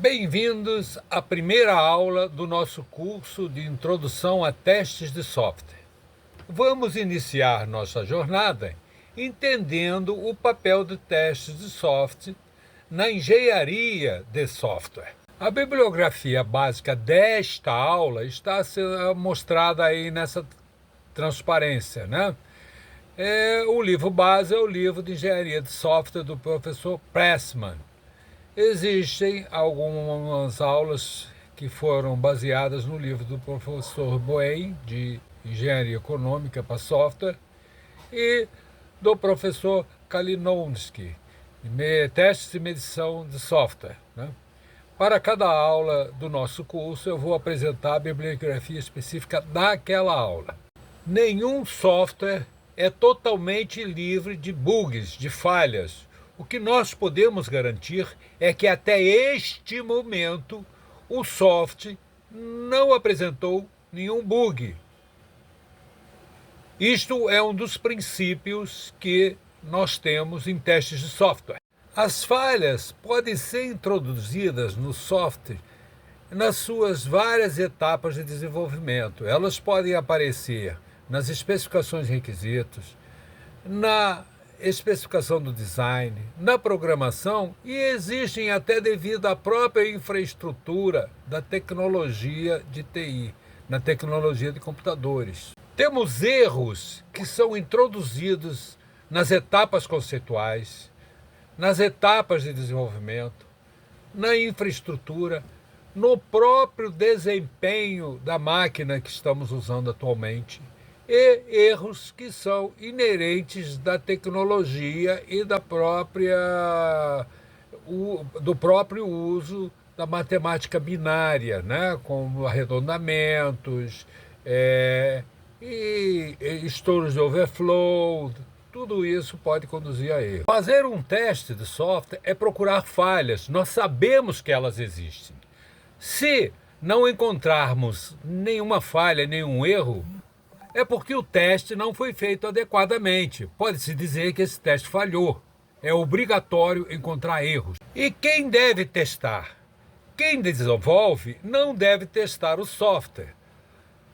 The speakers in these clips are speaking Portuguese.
Bem-vindos à primeira aula do nosso curso de Introdução a Testes de Software. Vamos iniciar nossa jornada entendendo o papel de testes de software na engenharia de software. A bibliografia básica desta aula está mostrada aí nessa transparência, né? O livro base é o livro de Engenharia de Software do professor Pressman. Existem algumas aulas que foram baseadas no livro do professor Boeing, de Engenharia Econômica para Software, e do professor Kalinowski, de Testes e Medição de Software, né? Para cada aula do nosso curso, eu vou apresentar a bibliografia específica daquela aula. Nenhum software é totalmente livre de bugs, de falhas. O que nós podemos garantir é que até este momento o software não apresentou nenhum bug. Isto é um dos princípios que nós temos em testes de software. As falhas podem ser introduzidas no software nas suas várias etapas de desenvolvimento. Elas podem aparecer nas especificações de requisitos, na especificação do design, na programação, e existem até devido à própria infraestrutura da tecnologia de TI, na tecnologia de computadores. Temos erros que são introduzidos nas etapas conceituais, nas etapas de desenvolvimento, na infraestrutura, no próprio desempenho da máquina que estamos usando atualmente, e erros que são inerentes da tecnologia e do próprio uso da matemática binária, né? Como arredondamentos, e estouros de overflow. Tudo isso pode conduzir a erro. Fazer um teste de software é procurar falhas. Nós sabemos que elas existem. Se não encontrarmos nenhuma falha, nenhum erro, é porque o teste não foi feito adequadamente. Pode-se dizer que esse teste falhou. É obrigatório encontrar erros. E quem deve testar? Quem desenvolve não deve testar o software.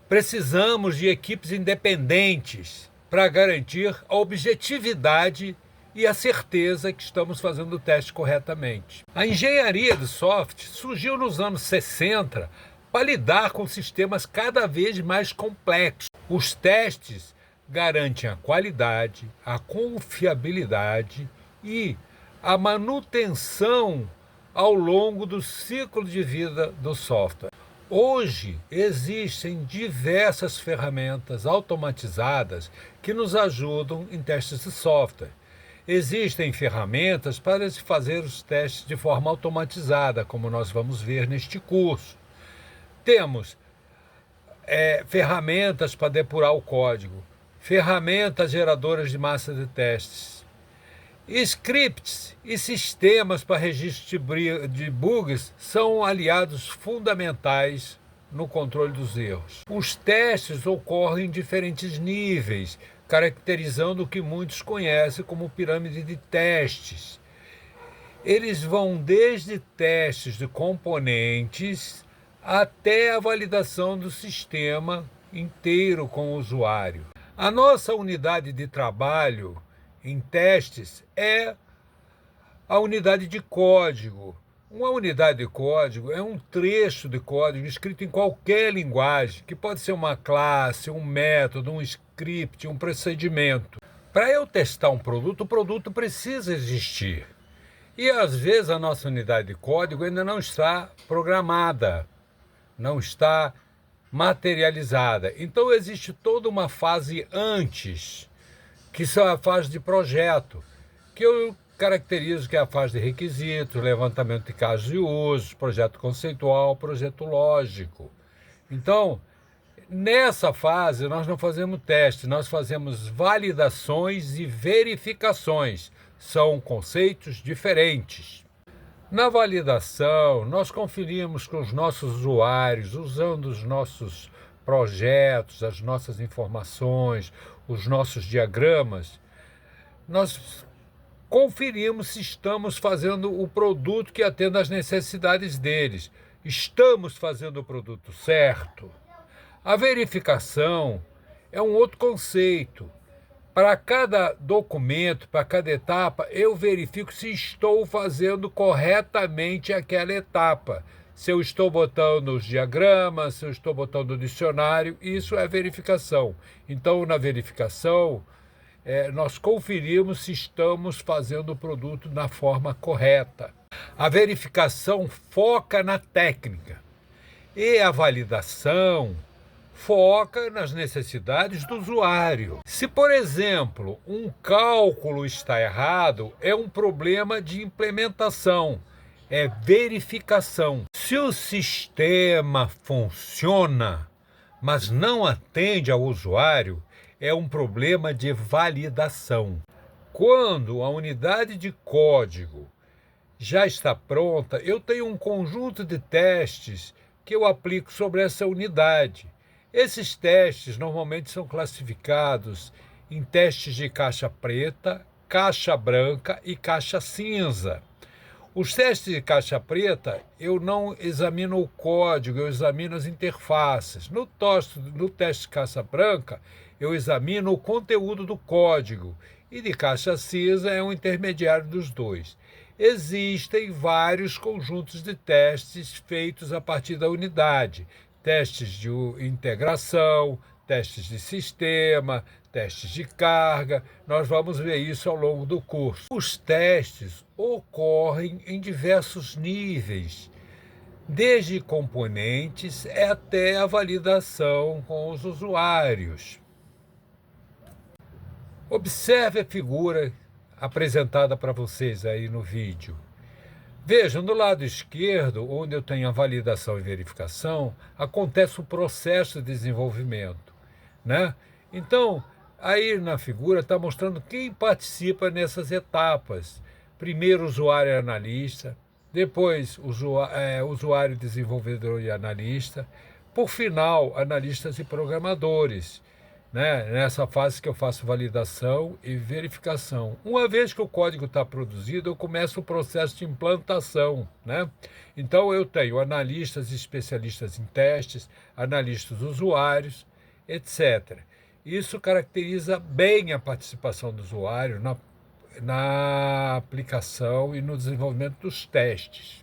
Precisamos de equipes independentes para garantir a objetividade e a certeza que estamos fazendo o teste corretamente. A engenharia de software surgiu nos anos 60 para lidar com sistemas cada vez mais complexos. Os testes garantem a qualidade, a confiabilidade e a manutenção ao longo do ciclo de vida do software. Hoje existem diversas ferramentas automatizadas que nos ajudam em testes de software. Existem ferramentas para se fazer os testes de forma automatizada, como nós vamos ver neste curso. Temos ferramentas para depurar o código, ferramentas geradoras de massa de testes, scripts e sistemas para registro de bugs são aliados fundamentais no controle dos erros. Os testes ocorrem em diferentes níveis, caracterizando o que muitos conhecem como pirâmide de testes. Eles vão desde testes de componentes até a validação do sistema inteiro com o usuário. A nossa unidade de trabalho em testes é a unidade de código. Uma unidade de código é um trecho de código escrito em qualquer linguagem, que pode ser uma classe, um método, um script, um procedimento. Para eu testar um produto, o produto precisa existir. E às vezes a nossa unidade de código ainda não está programada, não está materializada. Então existe toda uma fase antes, que são a fase de projeto, que eu caracterizo que é a fase de requisitos, levantamento de casos de uso, projeto conceitual, projeto lógico. Então, nessa fase nós não fazemos teste, nós fazemos validações e verificações. São conceitos diferentes. Na validação, nós conferimos com os nossos usuários, usando os nossos projetos, as nossas informações, os nossos diagramas. Nós conferimos se estamos fazendo o produto que atenda às necessidades deles. Estamos fazendo o produto certo? A verificação é um outro conceito. Para cada documento, para cada etapa, eu verifico se estou fazendo corretamente aquela etapa. Se eu estou botando os diagramas, se eu estou botando o dicionário, isso é verificação. Então, na verificação, nós conferimos se estamos fazendo o produto da forma correta. A verificação foca na técnica e a validação foca nas necessidades do usuário. Se, por exemplo, um cálculo está errado, é um problema de implementação, é verificação. Se o sistema funciona, mas não atende ao usuário, é um problema de validação. Quando a unidade de código já está pronta, eu tenho um conjunto de testes que eu aplico sobre essa unidade. Esses testes normalmente são classificados em testes de caixa preta, caixa branca e caixa cinza. Os testes de caixa preta, eu não examino o código, eu examino as interfaces. No teste de caixa branca, eu examino o conteúdo do código. E de caixa cinza é um intermediário dos dois. Existem vários conjuntos de testes feitos a partir da unidade. Testes de integração, testes de sistema, testes de carga. Nós vamos ver isso ao longo do curso. Os testes ocorrem em diversos níveis, desde componentes até a validação com os usuários. Observe a figura apresentada para vocês aí no vídeo. Vejam, do lado esquerdo, onde eu tenho a validação e verificação, acontece o processo de desenvolvimento, né? Então, aí na figura está mostrando quem participa nessas etapas. Primeiro, usuário e analista, depois, usuário, desenvolvedor e analista, por final, analistas e programadores, né? Nessa fase que eu faço validação e verificação. Uma vez que o código está produzido, eu começo o processo de implantação, né? Então, eu tenho analistas e especialistas em testes, analistas usuários, etc. Isso caracteriza bem a participação do usuário na aplicação e no desenvolvimento dos testes.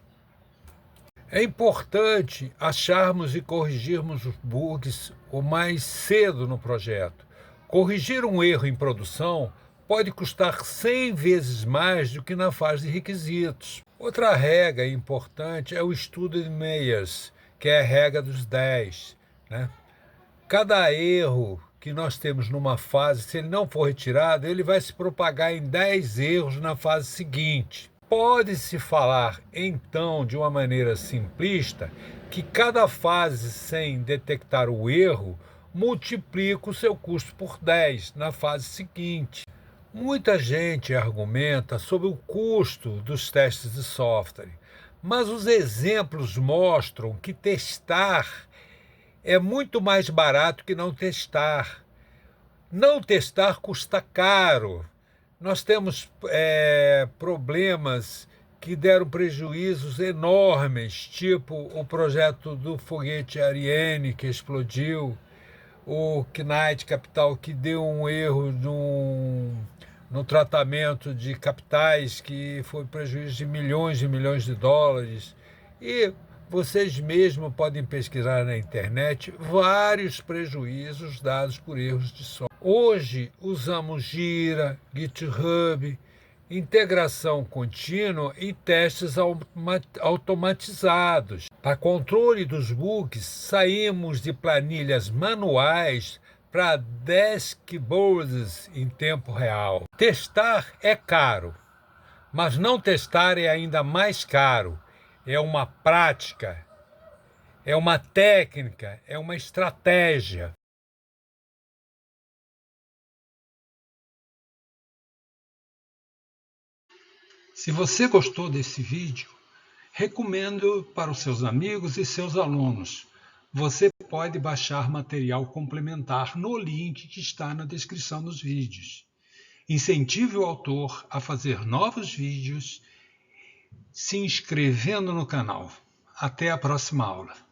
É importante acharmos e corrigirmos os bugs o mais cedo no projeto. Corrigir um erro em produção pode custar 100 vezes mais do que na fase de requisitos. Outra regra importante é o estudo de Meyers, que é a regra dos 10, né? Cada erro que nós temos numa fase, se ele não for retirado, ele vai se propagar em 10 erros na fase seguinte. Pode-se falar, então, de uma maneira simplista, que cada fase sem detectar o erro multiplica o seu custo por 10 na fase seguinte. Muita gente argumenta sobre o custo dos testes de software, mas os exemplos mostram que testar é muito mais barato que não testar. Não testar custa caro. Nós temos problemas que deram prejuízos enormes, tipo o projeto do foguete Ariane, que explodiu, o Knight Capital, que deu um erro no tratamento de capitais, que foi prejuízo de milhões de dólares. E vocês mesmos podem pesquisar na internet vários prejuízos dados por erros de software. Hoje usamos Gira, GitHub, integração contínua e testes automatizados. Para controle dos bugs, saímos de planilhas manuais para dashboards em tempo real. Testar é caro, mas não testar é ainda mais caro. É uma prática, é uma técnica, é uma estratégia. Se você gostou desse vídeo, recomendo para os seus amigos e seus alunos. Você pode baixar material complementar no link que está na descrição dos vídeos. Incentive o autor a fazer novos vídeos se inscrevendo no canal. Até a próxima aula.